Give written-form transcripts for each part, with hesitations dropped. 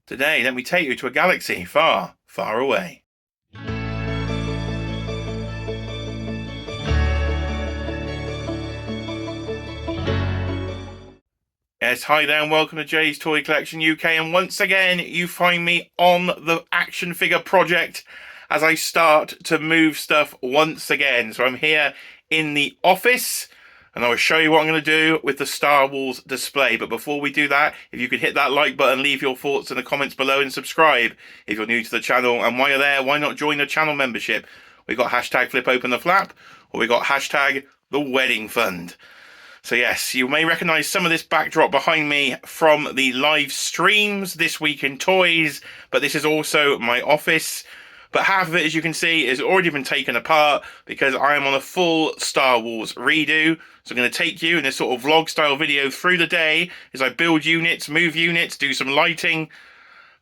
Today, let me take you to a galaxy far, far away. Yes, hi there and welcome to Jay's Toy Collection UK, and once again you find me on the action figure project as I start to move stuff once again. So I'm here in the office and I will show you what I'm going to do with the Star Wars display. But before we do that, if you could hit that like button, leave your thoughts in the comments below and subscribe if you're new to the channel. And while you're there, why not join the channel membership? We got hashtag flip open the flap, or we got hashtag the wedding fund. So yes, you may recognise some of this backdrop behind me from the live streams this week in toys, but this is also my office. But half of it, as you can see, has already been taken apart because I am on a full Star Wars redo. So I'm going to take you in this sort of vlog style video through the day as I build units, move units, do some lighting.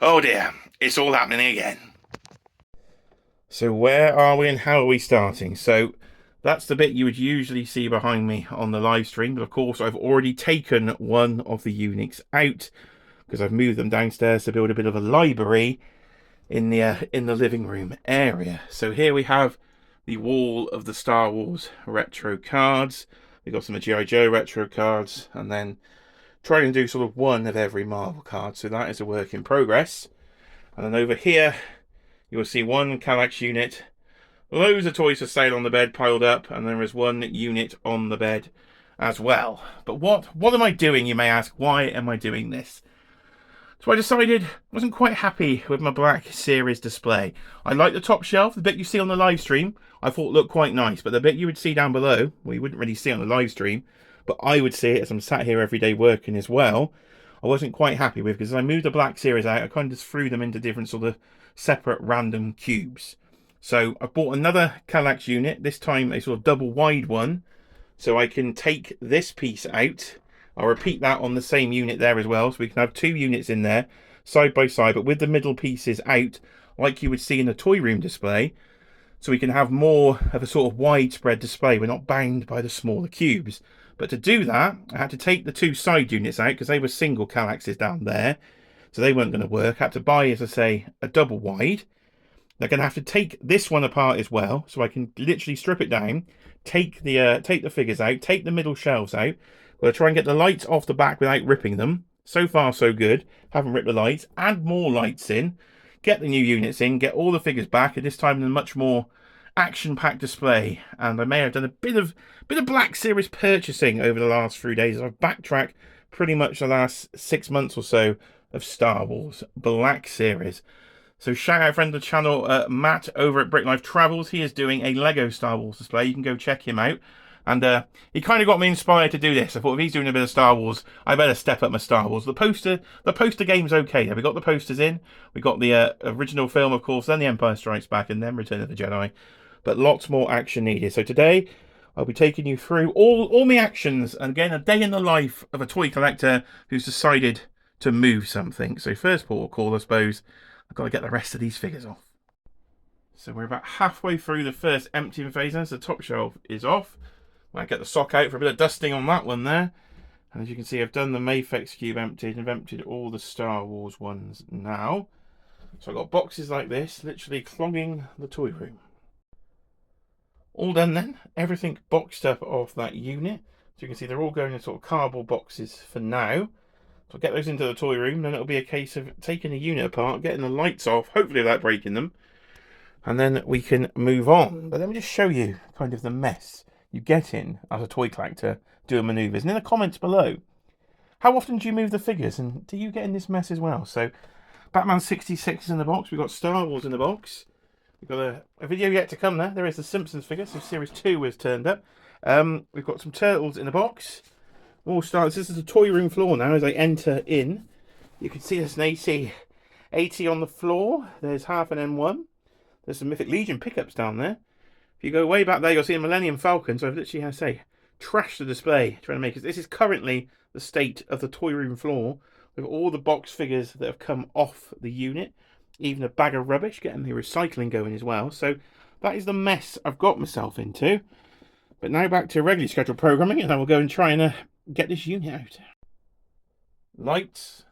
Oh dear, it's all happening again. So where are we and how are we starting? So that's the bit you would usually see behind me on the live stream, but of course I've already taken one of the units out because I've moved them downstairs to build a bit of a library in the living room area. So here we have the wall of the Star Wars retro cards. We've got some G.I. Joe retro cards, and then trying to do sort of one of every Marvel card. So that is a work in progress. And then over here you'll see one Kallax unit. Loads of toys for sale on the bed piled up, and there is one unit on the bed as well. But what am I doing, you may ask? Why am I doing this? So I decided I wasn't quite happy with my Black Series display. I like the top shelf, the bit you see on the live stream, I thought looked quite nice, but the bit you would see down below, well, you wouldn't really see on the live stream, but I would see it as I'm sat here every day working as well, I wasn't quite happy with, because as I moved the Black Series out, I kind of just threw them into different sort of separate random cubes. So I bought another Kallax unit, this time a sort of double wide one, so I can take this piece out. I'll repeat that on the same unit there as well, so we can have two units in there side by side, but with the middle pieces out like you would see in the toy room display, so we can have more of a sort of widespread display. We're not bound by the smaller cubes. But to do that, I had to take the two side units out because they were single Kallaxes down there, so they weren't going to work. I had to buy, as I say, a double wide. They're going to have to take this one apart as well, so I can literally strip it down, take the figures out, take the middle shelves out. We'll try and get the lights off the back without ripping them. So far, so good. Haven't ripped the lights. Add more lights in. Get the new units in. Get all the figures back. At this time, in a much more action-packed display. And I may have done a bit of Black Series purchasing over the last few days. I've backtracked pretty much the last 6 months or so of Star Wars Black Series. So shout out friend of the channel, Matt over at Brick Life Travels. He is doing a Lego Star Wars display. You can go check him out. And he kind of got me inspired to do this. I thought if he's doing a bit of Star Wars, I better step up my Star Wars. The poster game's okay. We got the posters in. We got the original film, of course, then The Empire Strikes Back, and then Return of the Jedi. But lots more action needed. So today, I'll be taking you through all my actions. And again, a day in the life of a toy collector who's decided to move something. So first port of call, I suppose, I've got to get the rest of these figures off. So we're about halfway through the first emptying phase now. So the top shelf is off. Might get the sock out for a bit of dusting on that one there. And as you can see, I've done the Mafex cube emptied, and I've emptied all the Star Wars ones now. So I've got boxes like this, literally clogging the toy room. All done then. Everything boxed up off that unit. So you can see they're all going in sort of cardboard boxes for now. So I'll get those into the toy room, then it'll be a case of taking the unit apart, getting the lights off, hopefully without breaking them. And then we can move on. But let me just show you kind of the mess you get in as a toy collector doing manoeuvres. And in the comments below, how often do you move the figures, and do you get in this mess as well? So Batman 66 is in the box. We've got Star Wars in the box. We've got a video yet to come there. There is the Simpsons figure, so Series 2 was turned up. We've got some Turtles in the box. All stars. This is the toy room floor now as I enter in. You can see there's an 80 on the floor. There's half an M1. There's some Mythic Legion pickups down there. If you go way back there, you'll see a Millennium Falcon. So I've literally, as I say, trashed the display trying to make it. This is currently the state of the toy room floor with all the box figures that have come off the unit. Even a bag of rubbish, getting the recycling going as well. So that is the mess I've got myself into. But now back to regularly scheduled programming, and I will go and try and get this unit out. Lights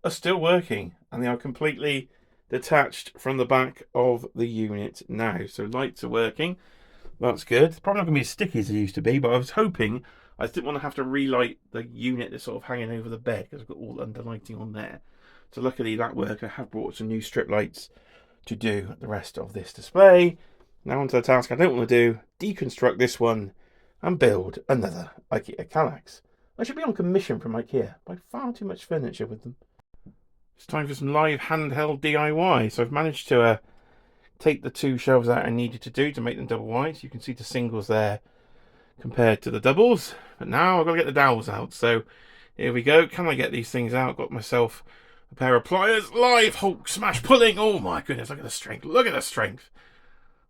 are still working, and they are completely detached from the back of the unit now. So lights are working. That's good. It's probably not going to be as sticky as it used to be, but I was hoping I didn't want to have to relight the unit that's sort of hanging over the bed because I've got all under lighting on there. So luckily that worked. I have brought some new strip lights to do the rest of this display. Now onto the task I don't want to do, deconstruct this one and build another IKEA Kallax. I should be on commission from IKEA. Buy far too much furniture with them. It's time for some live handheld DIY. So I've managed to take the two shelves out I needed to do to make them double wide. You can see the singles there compared to the doubles. But now I've got to get the dowels out. So here we go. Can I get these things out? Got myself a pair of pliers. Live Hulk smash pulling. Oh my goodness, look at the strength. Look at the strength.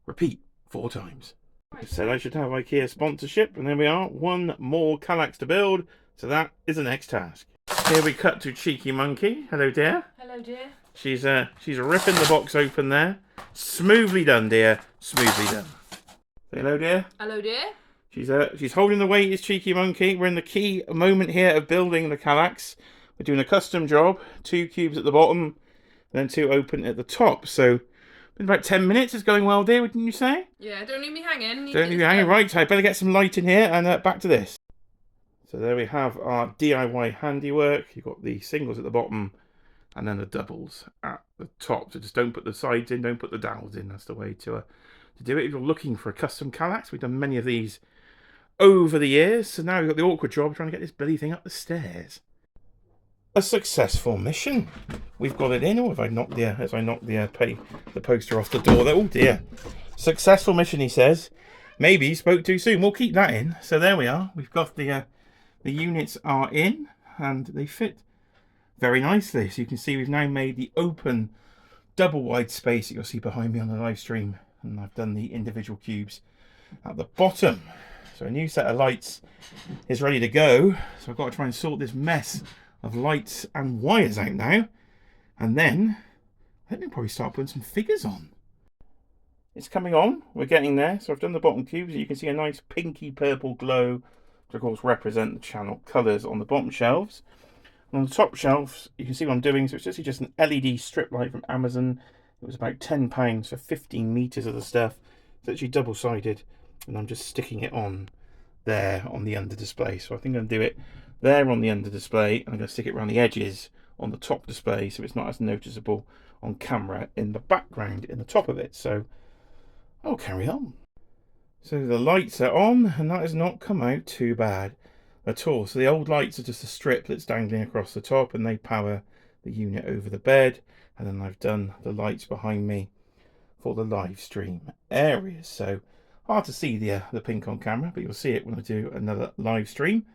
Repeat 4 times. I said I should have IKEA sponsorship, and there we are. One more Kallax to build. So that is the next task. Here we cut to Cheeky Monkey. Hello, dear. Hello, dear. She's ripping the box open there. Smoothly done, dear. Smoothly done. Say hello, dear. Hello, dear. She's holding the weight, is Cheeky Monkey. We're in the key moment here of building the Kallax. We're doing a custom job. 2 cubes at the bottom, and then 2 open at the top. So, in about 10 minutes. It's going well, dear, wouldn't you say? Yeah, don't leave me hanging. Don't leave me hanging. Right, so I better get some light in here and back to this. So there we have our DIY handiwork. You've got the singles at the bottom and then the doubles at the top. So just don't put the sides in, don't put the dowels in. That's the way to do it. If you're looking for a custom Kallax, we've done many of these over the years. So now we've got the awkward job trying to get this bloody thing up the stairs. A successful mission. We've got it in. Or have I knocked the poster off the door there? Oh dear. Successful mission, he says. Maybe he spoke too soon. We'll keep that in. So there we are. We've got the units are in and they fit very nicely. So you can see we've now made the open double wide space that you'll see behind me on the live stream, and I've done the individual cubes at the bottom. So a new set of lights is ready to go. So I've got to try and sort this mess of lights and wires out now, and then I think we'll probably start putting some figures on. It's coming on, we're getting there. So I've done the bottom cubes, and you can see a nice pinky purple glow, which of course represent the channel colours on the bottom shelves. And on the top shelves, you can see what I'm doing. So it's just an LED strip light from Amazon. It was about £10 for 15 metres of the stuff. It's actually double-sided, and I'm just sticking it on there on the under display. So I think I'm going to do it there on the under display, and I'm going to stick it around the edges on the top display so it's not as noticeable on camera in the background in the top of it. So I'll carry on. So the lights are on, and that has not come out too bad at all. So the old lights are just a strip that's dangling across the top, and they power the unit over the bed. And then I've done the lights behind me for the live stream areas. So hard to see the pink on camera, but you'll see it when I do another live stream.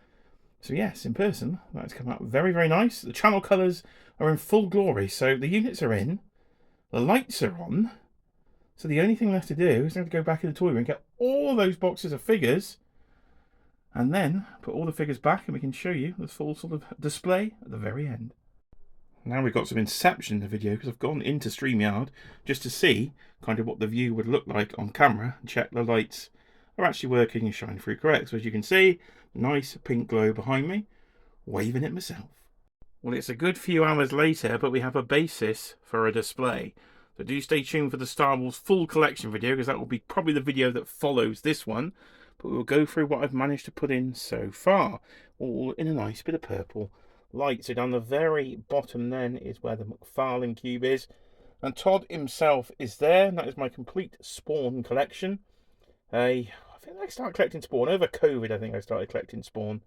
So yes, in person, that's come out very, very nice. The channel colours are in full glory. So the units are in, the lights are on. So the only thing left to do is to go back in the toy room and get all those boxes of figures, and then put all the figures back, and we can show you the full sort of display at the very end. Now we've got some inception in the video, because I've gone into StreamYard just to see kind of what the view would look like on camera and check the lights are actually working and shine through correct. So as you can see, nice pink glow behind me, waving it myself. Well, it's a good few hours later, but we have a basis for a display. So do stay tuned for the Star Wars full collection video, because that will be probably the video that follows this one. But we'll go through what I've managed to put in so far, all in a nice bit of purple light. So down the very bottom then is where the McFarlane cube is, and Todd himself is there, and that is my complete Spawn collection. I think I started collecting Spawn over COVID. I think I started collecting Spawn,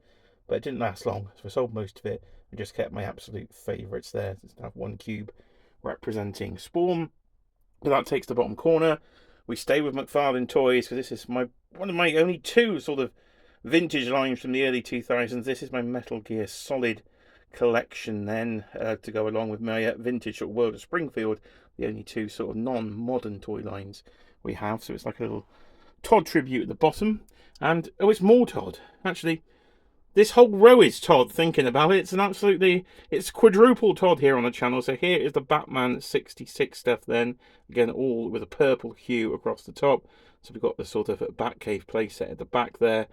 but it didn't last long, so I sold most of it and just kept my absolute favourites there. Just have one cube representing Spawn. But that takes the bottom corner. We stay with McFarlane Toys, because this is one of my only 2 sort of vintage lines from the early 2000s. This is my Metal Gear Solid collection then, to go along with my vintage sort of World of Springfield, the only 2 sort of non-modern toy lines we have. So it's like a little Todd tribute at the bottom. And oh, it's more Todd. Actually, this whole row is Todd, thinking about it. It's quadruple Todd here on the channel. So here is the Batman 66 stuff then. Again, all with a purple hue across the top. So we've got the sort of Batcave playset at the back there.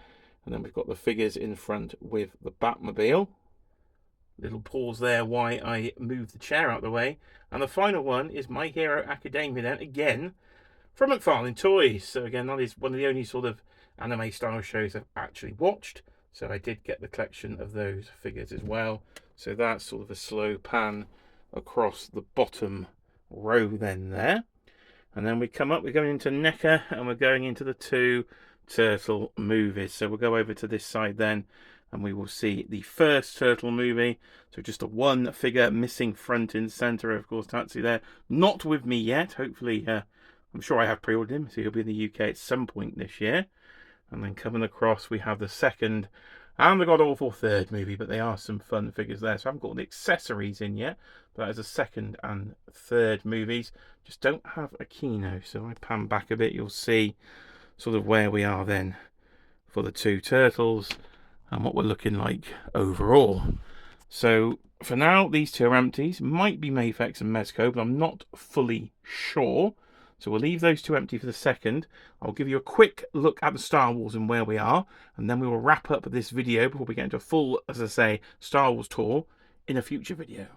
And then we've got the figures in front with the Batmobile. Little pause there while I move the chair out of the way. And the final one is My Hero Academia then, again, from McFarlane Toys. So again, that is one of the only sort of anime style shows I've actually watched. So I did get the collection of those figures as well. So that's sort of a slow pan across the bottom row then there. And then we come up, we're going into NECA and we're going into the 2 Turtle movies. So we'll go over to this side then and we will see the first Turtle movie. So just a 1 figure missing front and centre. Of course, Tatsu there. Not with me yet. Hopefully, I'm sure I have pre-ordered him. So he'll be in the UK at some point this year. And then coming across, we have the second and the god-awful third movie. But they are some fun figures there. So I haven't got the accessories in yet. But that is the second and third movies. Just don't have a Kino. So I pan back a bit. You'll see sort of where we are then for the 2 Turtles and what we're looking like overall. So for now, these 2 are empties. Might be Mafex and Mezco, but I'm not fully sure. So we'll leave those 2 empty for the second. I'll give you a quick look at the Star Wars and where we are, and then we will wrap up this video before we get into a full, as I say, Star Wars tour in a future video.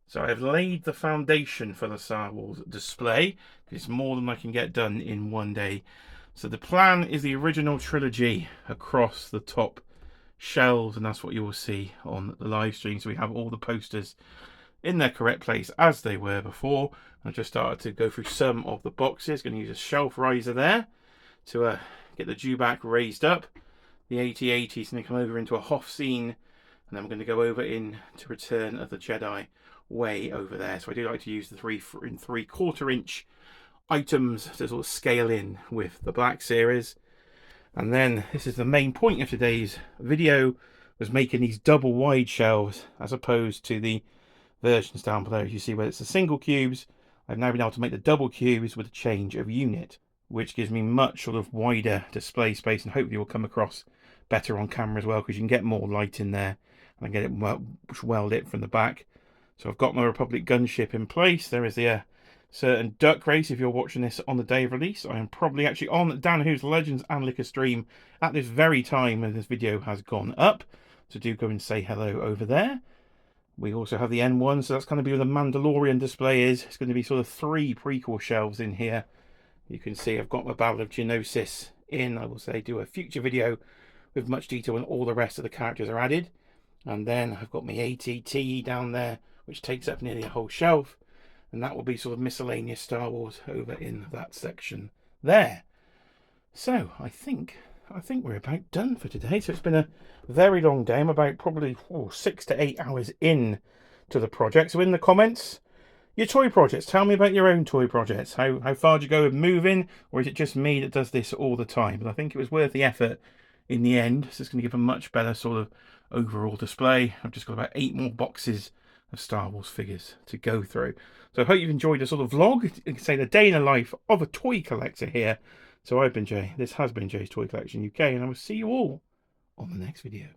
So I've laid the foundation for the Star Wars display. It's more than I can get done in one day. So the plan is the original trilogy across the top shelves, and that's what you will see on the live stream. So we have all the posters in their correct place as they were before. I just started to go through some of the boxes. Going to use a shelf riser there to get the dewback raised up. The AT-AT is going to come over into a Hoth scene, and then we're going to go over in to Return of the Jedi way over there. So I do like to use the 3 3/4 inch items to sort of scale in with the Black Series. And then this is the main point of today's video, was making these double wide shelves as opposed to the versions down below. You see where it's the single cubes, I've now been able to make the double cubes with a change of unit, which gives me much sort of wider display space, and hopefully will come across better on camera as well, because you can get more light in there and get it well lit from the back. So I've got my Republic gunship in place. There is the certain duck race. If you're watching this on the day of release, I am probably actually on Dan Who's Legends and Liquor stream at this very time when this video has gone up, so do go and say hello over there. We also have the N1, so that's going to be where the Mandalorian display is. It's going to be sort of 3 prequel shelves in here. You can see I've got my Battle of Geonosis in. I will say do a future video with much detail when all the rest of the characters are added. And then I've got my ATT down there, which takes up nearly a whole shelf. And that will be sort of miscellaneous Star Wars over in that section there. So I think we're about done for today. So it's been a very long day. I'm about probably 6 to 8 hours in to the project. So in the comments, your toy projects, tell me about your own toy projects. How far do you go with moving, or is it just me that does this all the time? But I think it was worth the effort in the end. So it's going to give a much better sort of overall display. I've just got about 8 more boxes of Star Wars figures to go through. So I hope you've enjoyed a sort of vlog. You can say the day in the life of a toy collector here. So I've been Jay. This has been Jay's Toy Collection UK, and I will see you all on the next video.